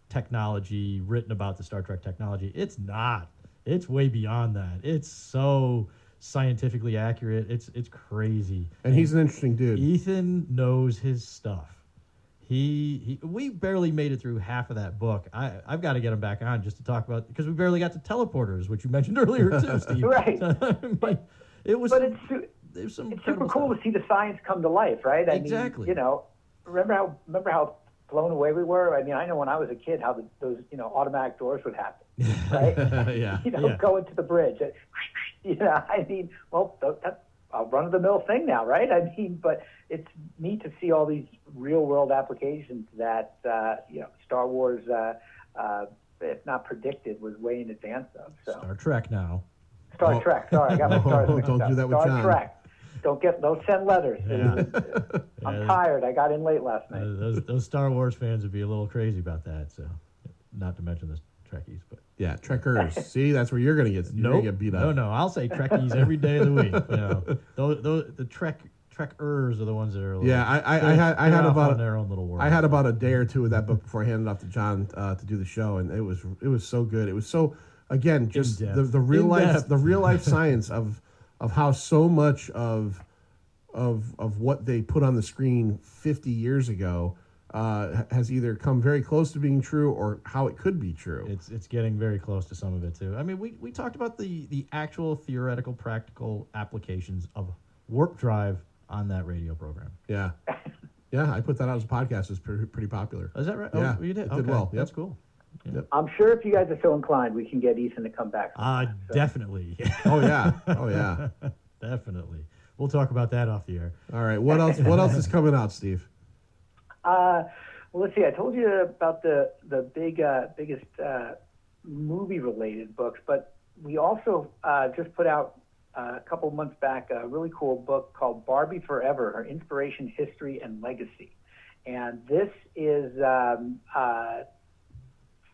technology, written about the Star Trek technology, it's not. It's way beyond that. It's so scientifically accurate. It's crazy. And he's an interesting dude. Ethan knows his stuff. We barely made it through half of that book. I've got to get him back on just to talk about, because we barely got to teleporters, which you mentioned earlier too, Steve. Right. It's super cool to see the science come to life, right? Exactly. I mean, remember how blown away we were? I mean, I know when I was a kid how those automatic doors would happen, right? Yeah. Go into the bridge. I mean, well, that's a run-of-the-mill thing now, right? I mean, but it's neat to see all these real-world applications that Star Wars, if not predicted, was way in advance of. So. Star Trek now. Star Trek. Sorry, I got my stars mixed don't up. do that with Star John. Trek. Don't send letters. Yeah. I'm tired. I got in late last night. Those Star Wars fans would be a little crazy about that. So, not to mention the Trekkies, but yeah, Trekkers. See, that's where you're gonna get beat up. No, I'll say Trekkies every day of the week. The Trekkers are the ones that are. I had about their own little world. I had about a day or two of that book before I handed it off to John to do the show, and it was so good. It was so, again, just the real life science of how so much of what they put on the screen 50 years ago has either come very close to being true or how it could be true. It's getting very close to some of it too. I mean, we talked about the actual theoretical, practical applications of warp drive on that radio program. Yeah. Yeah, I put that out as a podcast. It's pretty popular. Is that right? Yeah, oh, you did? it did well. Yep. That's cool. Yep. I'm sure if you guys are so inclined, we can get Ethan to come back. Definitely. Oh yeah. Definitely. We'll talk about that off the air. All right. What else? What else is coming out, Steve? Well, let's see. I told you about the biggest movie-related books, but we also just put out a couple months back a really cool book called Barbie Forever: Her Inspiration, History, and Legacy. And this is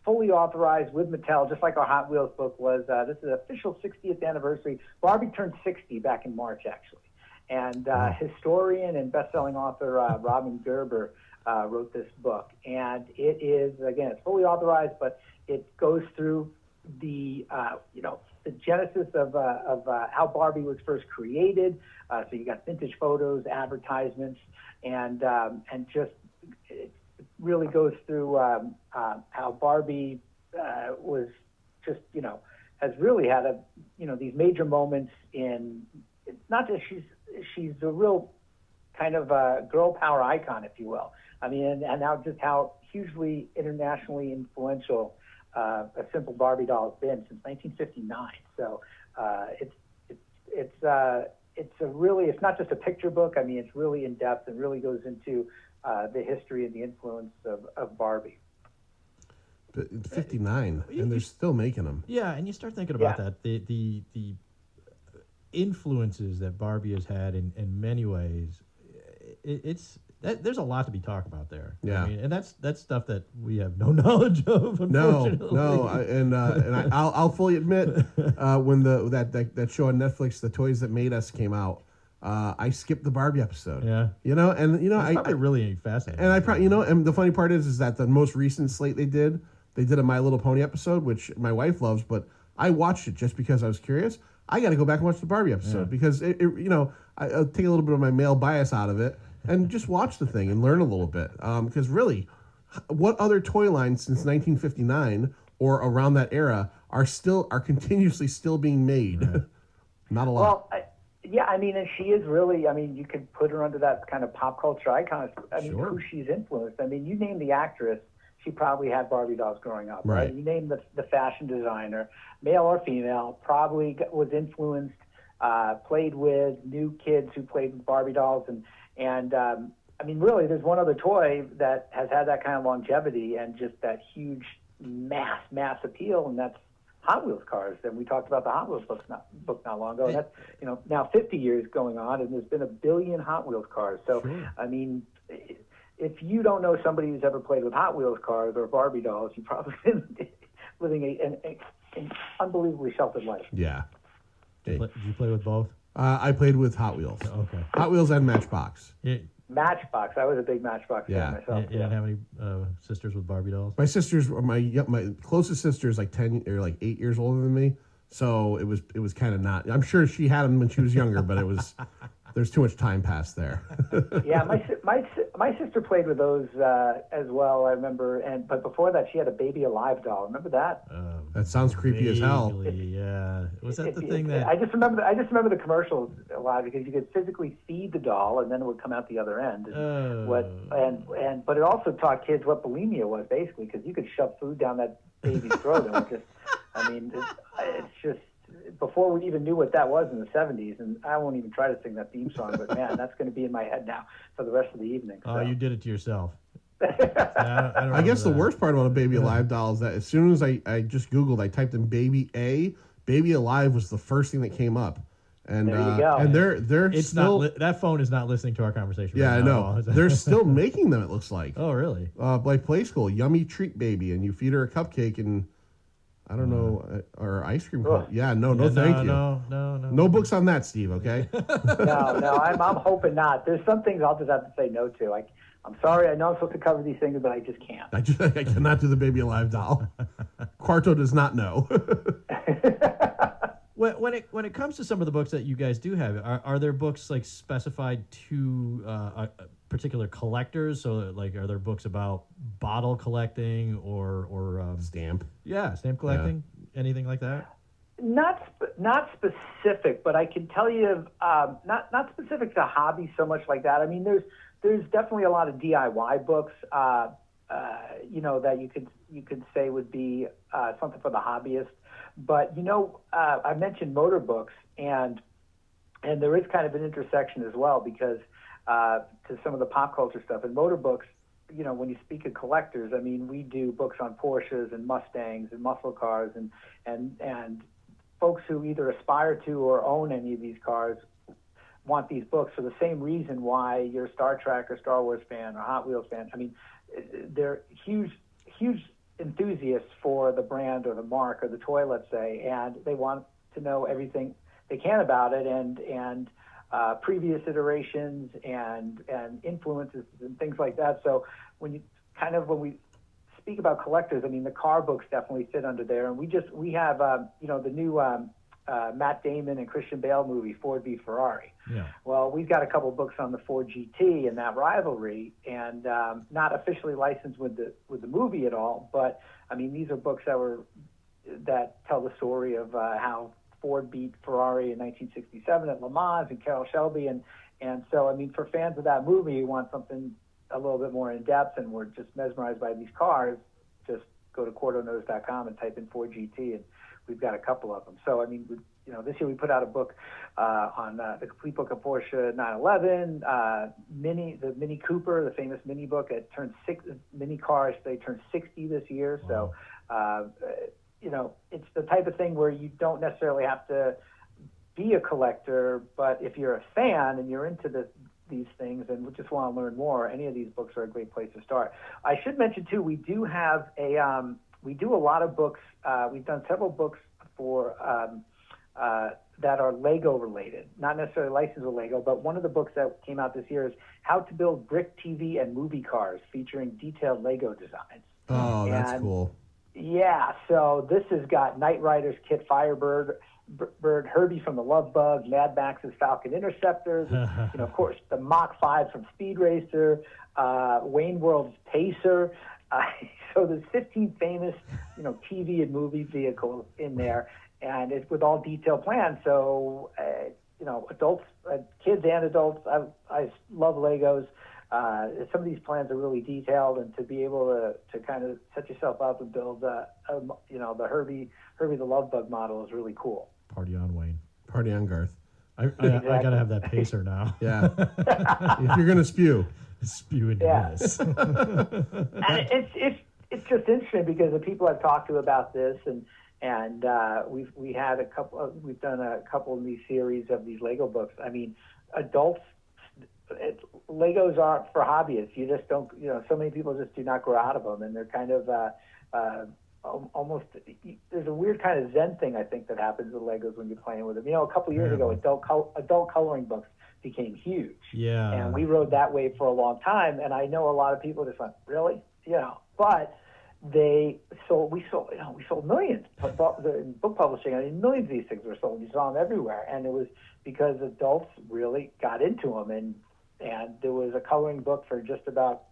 fully authorized with Mattel, just like our Hot Wheels book was. This is official 60th anniversary. Barbie turned 60 back in March, actually. And historian and best-selling author Robin Gerber wrote this book. And it is, again, it's fully authorized, but it goes through the genesis of how Barbie was first created. So you got vintage photos, advertisements, and just it really goes through how Barbie was just has really had these major moments in. It's not just she's a real kind of a girl power icon, if you will. I mean, and now just how hugely internationally influential a simple Barbie doll has been since 1959. So it's not just a picture book. I mean, it's really in depth and really goes into the history and the influence of Barbie. But 59, and they're still making them. Yeah, and you start thinking about that. The influences that Barbie has had in many ways, there's a lot to be talked about there. Yeah, I mean, and that's stuff that we have no knowledge of. Unfortunately. No, I'll fully admit when that show on Netflix, The Toys That Made Us, came out, I skipped the Barbie episode. Yeah, it's probably really fascinating. And and the funny part is that the most recent slate they did a My Little Pony episode, which my wife loves, but I watched it just because I was curious. I got to go back and watch the Barbie episode because I'll take a little bit of my male bias out of it and just watch the thing and learn a little bit. Because really, what other toy lines since 1959 or around that era are continuously still being made? Right. Not a lot. Well, I mean, and she is really. I mean, you could put her under that kind of pop culture icon. I mean, who she's influenced. I mean, you name the actress. She probably had Barbie dolls growing up, right? You name the fashion designer, male or female, probably was influenced, played with, knew kids who played with Barbie dolls. And I mean, really, there's one other toy that has had that kind of longevity and just that huge mass appeal, and that's Hot Wheels cars. And we talked about the Hot Wheels book not long ago. That's, now 50 years going on, and there's been 1 billion Hot Wheels cars. So, I mean, if you don't know somebody who's ever played with Hot Wheels cars or Barbie dolls, you've probably been living an unbelievably sheltered life. Yeah. Did you play with both? I played with Hot Wheels. Okay. Hot Wheels and Matchbox. Matchbox. I was a big Matchbox fan myself. You didn't have any sisters with Barbie dolls? My sisters, my closest sister is like 10 or like 8 years older than me. So it was kind of not. I'm sure she had them when she was younger, but there's too much time passed there. Yeah, my sister played with those as well. I remember, but before that, she had a Baby Alive doll. Remember that? That sounds creepy as hell. Yeah, was that the thing that I just remember the commercials a lot because you could physically feed the doll and then it would come out the other end. But it also taught kids what bulimia was basically because you could shove food down that baby's throat and it's just. Before we even knew what that was in the 70s, and I won't even try to sing that theme song, but man, that's going to be in my head now for the rest of the evening. So. Oh, you did it to yourself. I guess the worst part about a Baby Alive doll is that as soon as I just Googled, I typed in Baby Alive was the first thing that came up. And there you go. And they're it's still that phone is not listening to our conversation. Yeah, right I know. They're still making them. It looks like. Oh, really? Like Play School, Yummy Treat Baby, and you feed her a cupcake and. I don't know, or ice cream cone. Yeah, thank you. No books on that, Steve, okay? No, I'm hoping not. There's some things I'll just have to say no to. I'm sorry, I know I'm supposed to cover these things, but I just can't. I cannot do the Baby Alive doll. Quarto does not know. When it comes to some of the books that you guys do have, are there books like specified to particular collectors? So like, are there books about bottle collecting or stamp? Yeah, stamp collecting, anything like that? Not specific, but I can tell you, not specific to hobby so much like that. I mean, there's definitely a lot of DIY books, that you could say would be something for the hobbyist. But I mentioned motor books, and there is kind of an intersection as well because to some of the pop culture stuff and motor books. When you speak of collectors, I mean, we do books on Porsches and Mustangs and muscle cars, and folks who either aspire to or own any of these cars want these books for the same reason why you're a Star Trek or Star Wars fan or Hot Wheels fan. I mean, they're huge enthusiasts for the brand or the mark or the toy, let's say, and they want to know everything they can about it and previous iterations and influences and things like that. So when we speak about collectors, I mean, the car books definitely fit under there. And we have the new Matt Damon and Christian Bale movie, Ford v Ferrari. Yeah. Well, we've got a couple of books on the Ford GT and that rivalry, and not officially licensed with the movie at all. But I mean, these are books that tell the story of how Ford beat Ferrari in 1967 at Le Mans and Carroll Shelby, and so I mean, for fans of that movie who want something a little bit more in depth and we're just mesmerized by these cars, just go to QuartoKnows.com and type in Ford GT, and we've got a couple of them. So I mean, this year we put out a book on the complete book of Porsche 911, the Mini Cooper, the famous Mini book. It turned Mini cars. They turned 60 this year, so. It's the type of thing where you don't necessarily have to be a collector, but if you're a fan and you're into these things and just want to learn more, any of these books are a great place to start. I should mention too, we do have we do a lot of books. We've done several books for that are Lego related, not necessarily licensed with Lego, but one of the books that came out this year is How to Build Brick TV and Movie Cars, featuring detailed Lego designs. Oh, that's cool. Yeah, so this has got Knight Rider's Kit Firebird, Herbie from the Love Bug, Mad Max's Falcon Interceptors, of course, the Mach 5 from Speed Racer, Wayne World's Pacer. So there's 15 famous, TV and movie vehicles in there, and it's with all detailed plans. So, adults, kids and adults, I love Legos. Some of these plans are really detailed, and to be able to kind of set yourself up and build, the Herbie the Love Bug model is really cool. Party on, Wayne. Party on, Garth. I got to have that Pacer now. Yeah. If you're going to spew. Spew into this. And it's just interesting because the people I've talked to about this, and we've done a couple of these series of these Lego books. I mean, adults. Legos aren't for hobbyists. You just don't, so many people just do not grow out of them, and they're kind of almost. There's a weird kind of Zen thing I think that happens with Legos when you're playing with them. A couple of years ago, adult coloring books became huge. Yeah. And we rode that wave for a long time, and I know a lot of people just went, really, But we sold millions. In book publishing, I mean, millions of these things were sold. You saw them everywhere, and it was because adults really got into them, and there was a coloring book for just about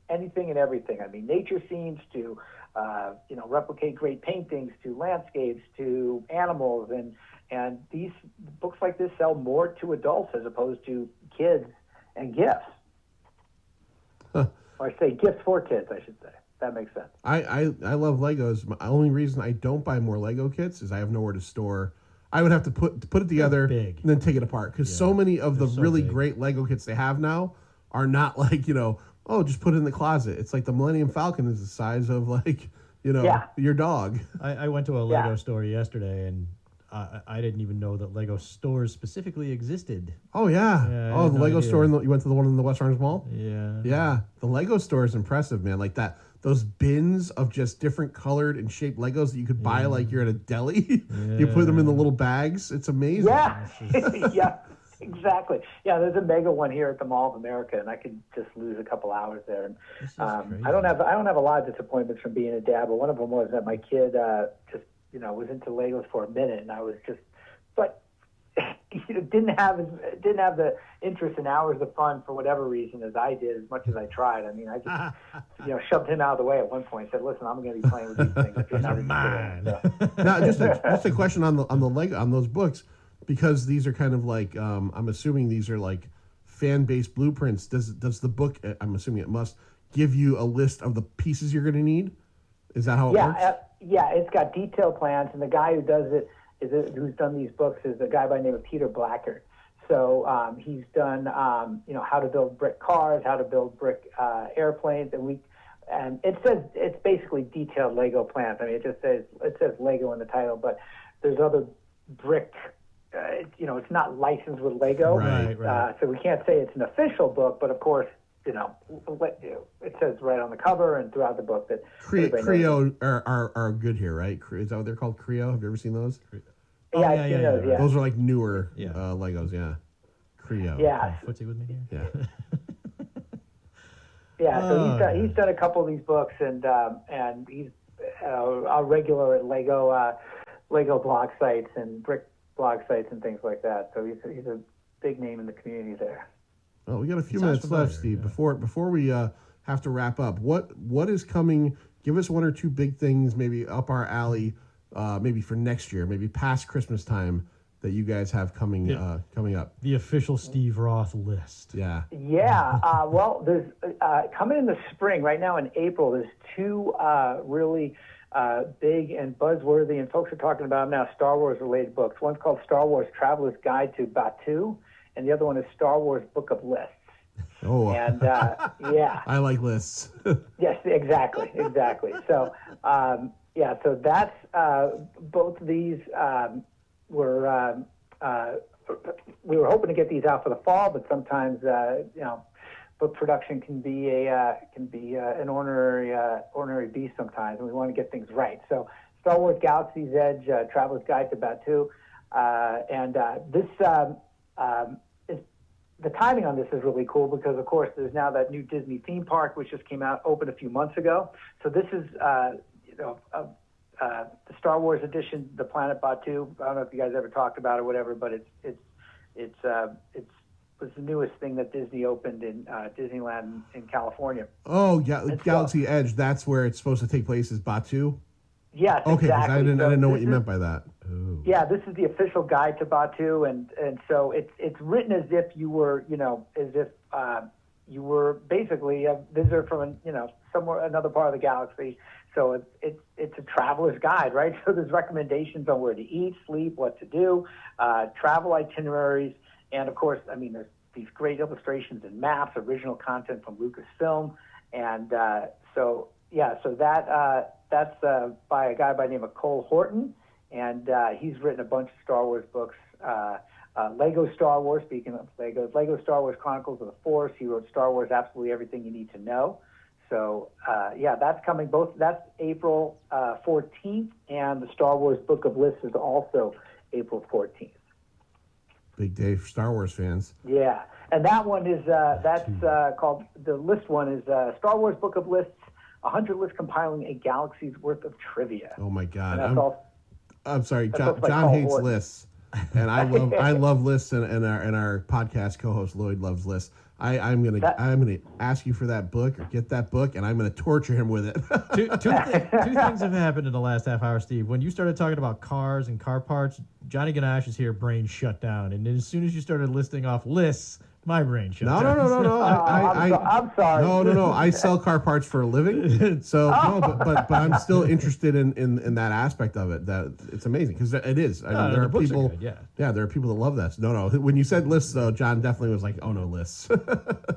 anything and everything. I mean, nature scenes to replicate great paintings, to landscapes, to animals, and these books like this sell more to adults as opposed to kids and gifts. Huh. Or I say gifts for kids, I should say. That makes sense. I love Legos. The only reason I don't buy more Lego kits is I have nowhere to store. I would have to put it together and then take it apart, because so many of the really great Lego kits they have now are not like, just put it in the closet. It's like the Millennium Falcon is the size of your dog. I went to a Lego store yesterday, and I didn't even know that Lego stores specifically existed. Oh, yeah. The Lego store, you went to the one in the West Orange Mall? Yeah. Yeah. The Lego store is impressive, man. Like those bins of just different colored and shaped Legos that you could buy like you're at a deli. You put them in the little bags. It's amazing. Yeah. Yeah, exactly. Yeah, there's a mega one here at the Mall of America, and I could just lose a couple hours there. And I don't have a lot of disappointments from being a dad, but one of them was that my kid just was into Legos for a minute, and I was just, but didn't have the interest and hours of fun for whatever reason as I did, as much as I tried. I mean, I just shoved him out of the way at one point. Said, "Listen, I'm going to be playing with these things if you're not interested." Now, just a question on the Lego, on those books, because these are kind of like I'm assuming these are like fan-based blueprints. Does the book, I'm assuming it must, give you a list of the pieces you're going to need? Is that how it works? Yeah, it's got detailed plans, and the guy who does it who's done these books is a guy by the name of Peter Blackard. So he's done how to build brick cars, how to build brick airplanes, and it says it's basically detailed Lego plans. I mean, it says Lego in the title, but there's other brick. It's not licensed with Lego, right. So we can't say it's an official book, but of course, it says right on the cover and throughout the book that Creo are good here, right? Is that what they're called? Creo? Have you ever seen those? Yeah. Those are like newer Legos, yeah. Creo. Yeah. Footsie with me here? Yeah. Yeah, so he's done a couple of these books, and he's a regular at Lego blog sites and brick blog sites and things like that. So he's a big name in the community there. Oh, we got a few minutes left, Steve. Yeah. Before we have to wrap up, what is coming? Give us one or two big things, maybe up our alley, maybe for next year, maybe past Christmas time, that you guys have coming up. The official Steve Roth list. Yeah. Yeah. Well, there's coming in the spring. Right now in April, there's two really big and buzzworthy, and folks are talking about them now, Star Wars related books. One's called Star Wars Traveler's Guide to Batuu, and the other one is Star Wars Book of Lists. Oh, and yeah, I like lists. Yes, exactly. So, so that's both of these we were hoping to get these out for the fall, but sometimes book production can be an ornery beast sometimes, and we want to get things right. So, Star Wars Galaxy's Edge, Traveler's Guide to Batuu, and this. The timing on this is really cool because, of course, there's now that new Disney theme park which just came out, opened a few months ago. So this is, the Star Wars edition, the Planet Batuu. I don't know if you guys ever talked about it or whatever, but it was the newest thing that Disney opened in Disneyland in California. Oh, yeah, Galaxy Edge. That's where it's supposed to take place. Is Batuu? Yes, okay, exactly. I didn't know what you meant by that. Ooh. Yeah, this is the official guide to Batuu, and so it's written as if you were, you were basically a visitor from, somewhere, another part of the galaxy. So it's a traveler's guide, right? So there's recommendations on where to eat, sleep, what to do, travel itineraries, and of course, I mean, there's these great illustrations and maps, original content from Lucasfilm, and so that's by a guy by the name of Cole Horton, and he's written a bunch of Star Wars books. Lego Star Wars, speaking of Legos, Lego Star Wars Chronicles of the Force. He wrote Star Wars Absolutely Everything You Need to Know. So, that's coming. That's April 14th, and the Star Wars Book of Lists is also April 14th. Big day for Star Wars fans. Yeah, and that one is called, the list one is Star Wars Book of Lists 100 lists compiling a galaxy's worth of trivia. Oh my God! And that's I'm sorry, that's John. also by John Paul hates Horton. lists, and I love lists, and our podcast co-host Lloyd loves lists. I'm gonna ask you for that book or get that book, and I'm gonna torture him with it. Two things have happened in the last half hour, Steve. When you started talking about cars and car parts, Johnny Ganash's here brain shut down, and then as soon as you started listing off lists, my brain shut down. No. I'm sorry. No. I sell car parts for a living, so no, but I'm still interested in that aspect of it. That it's amazing because it is. I mean, there are people. Good, there are people that love this. No. When you said lists, though, John definitely was like, "Oh no, lists."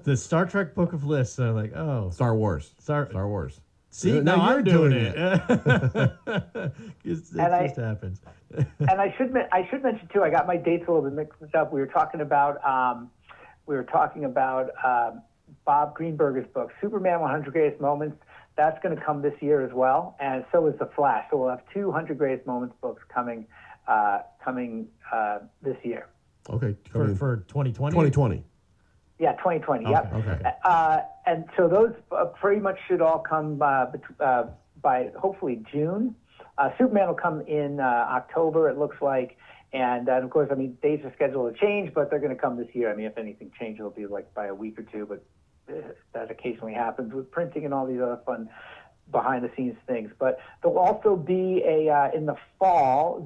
The Star Trek book of lists are like, oh, Star Wars. Star Wars. See, now you're doing it. It just happens. And I should mention too. I got my dates a little bit mixed up. We were talking about Bob Greenberger's book, Superman 100 Greatest Moments. That's going to come this year as well, and so is The Flash. So we'll have 200 Greatest Moments books coming this year. Okay, for 2020. 2020. Yeah, 2020. Okay, Yep. Okay. And so those pretty much should all come by hopefully June. Superman will come in October, it looks like. And of course, I mean, dates are scheduled to change, but they're going to come this year. I mean, if anything changes, it'll be like by a week or two, but that occasionally happens with printing and all these other fun behind-the-scenes things. But there'll also be in the fall,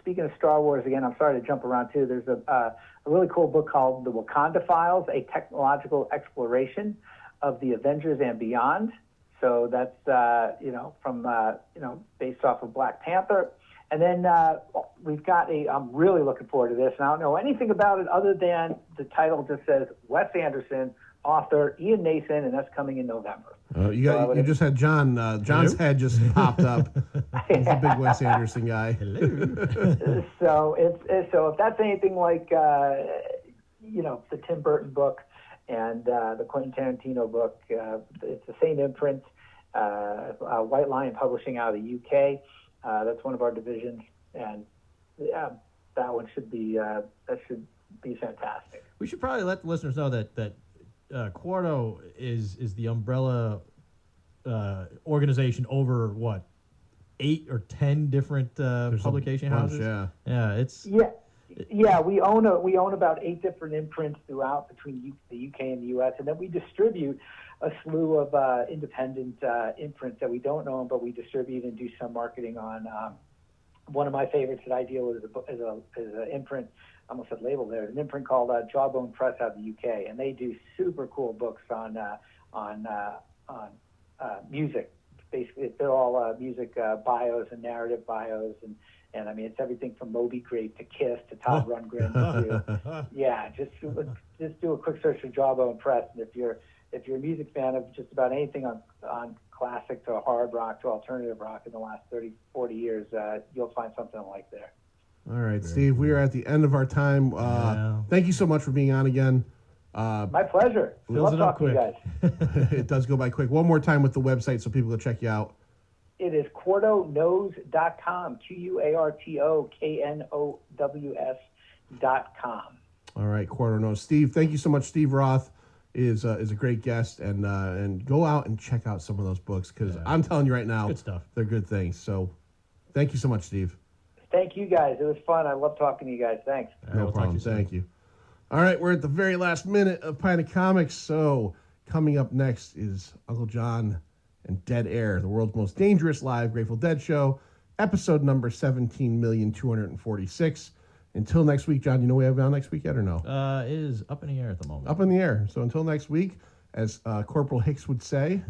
speaking of Star Wars again, I'm sorry to jump around too, there's a really cool book called The Wakanda Files, a technological exploration of the Avengers and beyond. So that's, based off of Black Panther. And then we've got I'm really looking forward to this, and I don't know anything about it other than the title just says Wes Anderson, author Ian Nason, and that's coming in November. You just had John. John's head just popped up. He's a big Wes Anderson guy. Hello. So if that's anything like the Tim Burton book and the Quentin Tarantino book, it's the same imprint. White Lion Publishing out of the UK. That's one of our divisions, and that one should be fantastic. We should probably let the listeners know that Quarto is the umbrella organization over what 8 or 10 different publication houses. Yeah, we own about 8 different imprints throughout between the UK and the US, and then we distribute a slew of independent imprints that we don't own, but we distribute and do some marketing on. One of my favorites that I deal with is an imprint. I almost said label there. An imprint called Jawbone Press out of the UK, and they do super cool books on music. Basically, they're all music bios and narrative bios, and I mean it's everything from Moby Grape to Kiss to Todd Rundgren. Just do a quick search for Jawbone Press, and if you're a music fan of just about anything on classic to hard rock to alternative rock in the last 30, 40 years, you'll find something like there. All right, Steve, we are at the end of our time. Thank you so much for being on again. My pleasure. Love talking to you guys. It does go by quick. One more time with the website so people can check you out. It is QuartoKnows.com, QuartoKnows.com. All right, Quarto Knows. Steve, thank you so much. Steve Roth is a great guest, and go out and check out some of those books because I'm telling you right now, good stuff. They're good things. So thank you so much, Steve. Thank you, guys. It was fun. I love talking to you guys. Thanks. No problem. Thank you. All right, we're at the very last minute of Pint of Comics. So coming up next is Uncle John and Dead Air, the world's most dangerous live Grateful Dead show, episode number 17,246. Until next week, John, you know we have on next week yet or no? It is up in the air at the moment. Up in the air. So until next week, as Corporal Hicks would say,